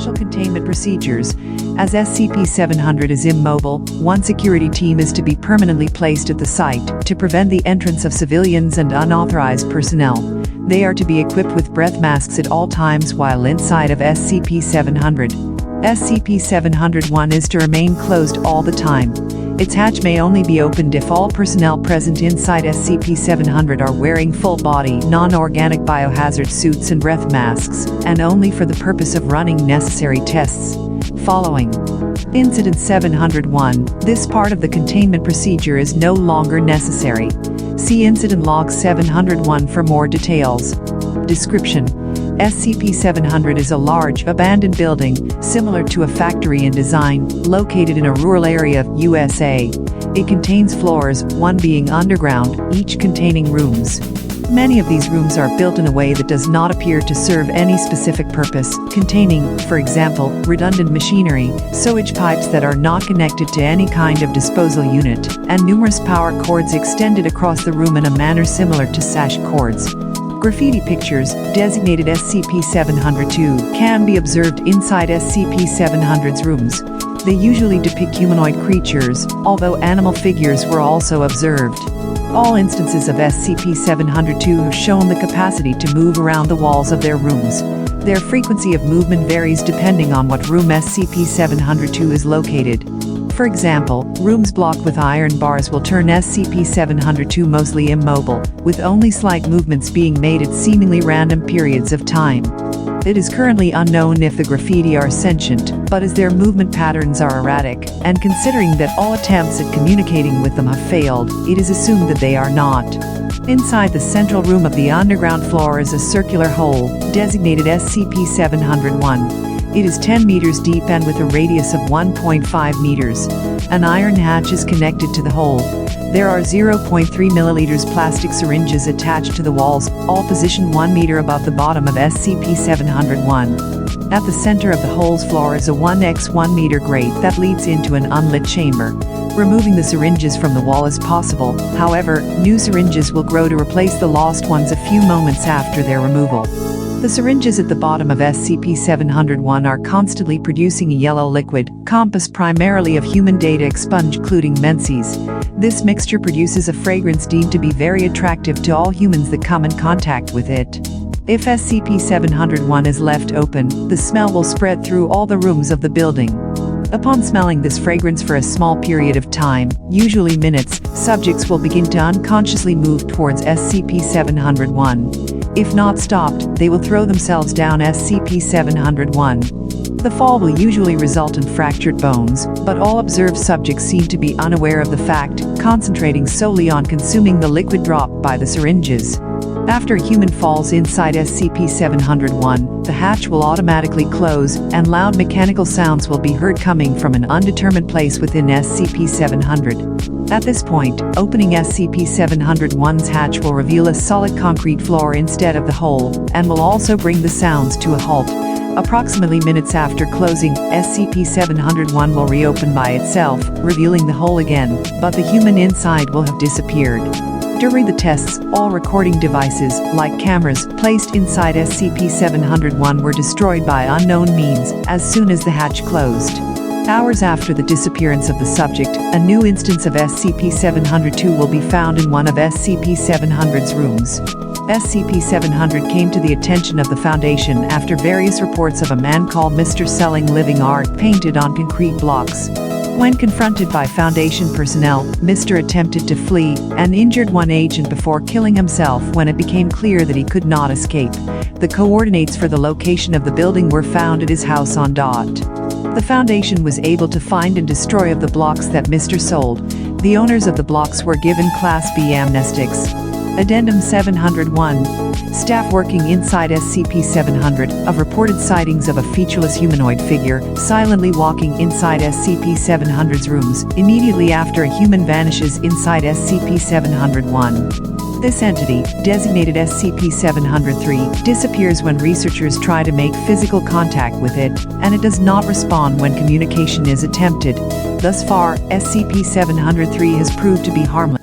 Special containment procedures. As SCP-700 is immobile, one security team is to be permanently placed at the site to prevent the entrance of civilians and unauthorized personnel. They are to be equipped with breath masks at all times while inside of SCP-700. SCP-701 is to remain closed all the time. Its hatch may only be opened if all personnel present inside SCP-700 are wearing full-body, non-organic biohazard suits and breath masks, and only for the purpose of running necessary tests. Following Incident 701, this part of the containment procedure is no longer necessary. See Incident Log 701 for more details. Description: SCP-700 is a large, abandoned building, similar to a factory in design, located in a rural area of USA. It contains floors, one being underground, each containing rooms. Many of these rooms are built in a way that does not appear to serve any specific purpose, containing, for example, redundant machinery, sewage pipes that are not connected to any kind of disposal unit, and numerous power cords extended across the room in a manner similar to sash cords. Graffiti pictures, designated SCP-702, can be observed inside SCP-700's rooms. They usually depict humanoid creatures, although animal figures were also observed. All instances of SCP-702 have shown the capacity to move around the walls of their rooms. Their frequency of movement varies depending on what room SCP-702 is located. For example, rooms blocked with iron bars will turn SCP-702 mostly immobile, with only slight movements being made at seemingly random periods of time. It is currently unknown if the graffiti are sentient, but as their movement patterns are erratic, and considering that all attempts at communicating with them have failed, it is assumed that they are not. Inside the central room of the underground floor is a circular hole, designated SCP-701. It is 10 meters deep and with a radius of 1.5 meters. An iron hatch is connected to the hole. There are 0.3 milliliters plastic syringes attached to the walls, all positioned 1 meter above the bottom of SCP-701. At the center of the hole's floor is a 1x1 meter grate that leads into an unlit chamber. Removing the syringes from the wall is possible, however, new syringes will grow to replace the lost ones a few moments after their removal. The syringes at the bottom of SCP-701 are constantly producing a yellow liquid, composed primarily of human data expunge including menses. This mixture produces a fragrance deemed to be very attractive to all humans that come in contact with it. If SCP-701 is left open, the smell will spread through all the rooms of the building. Upon smelling this fragrance for a small period of time, usually minutes, subjects will begin to unconsciously move towards SCP-701. If not stopped, they will throw themselves down SCP-701. The fall will usually result in fractured bones, but all observed subjects seem to be unaware of the fact, concentrating solely on consuming the liquid dropped by the syringes. After a human falls inside SCP-701, the hatch will automatically close, and loud mechanical sounds will be heard coming from an undetermined place within SCP-700. At this point, opening SCP-701's hatch will reveal a solid concrete floor instead of the hole, and will also bring the sounds to a halt. Approximately minutes after closing, SCP-701 will reopen by itself, revealing the hole again, but the human inside will have disappeared. During the tests, all recording devices, like cameras, placed inside SCP-701 were destroyed by unknown means as soon as the hatch closed. Hours after the disappearance of the subject, a new instance of SCP-702 will be found in one of SCP-700's rooms. SCP-700 came to the attention of the Foundation after various reports of a man called Mr. selling living art painted on concrete blocks. When confronted by Foundation personnel, Mr. attempted to flee and injured one agent before killing himself when it became clear that he could not escape. The coordinates for the location of the building were found at his house on Dot. The Foundation was able to find and destroy of the blocks that Mr. sold. The owners of the blocks were given Class B amnestics. Addendum 701. Staff working inside SCP-700 of reported sightings of a featureless humanoid figure silently walking inside SCP-700's rooms immediately after a human vanishes inside SCP-701. This entity, designated SCP-703, disappears when researchers try to make physical contact with it, and it does not respond when communication is attempted. Thus far, SCP-703 has proved to be harmless.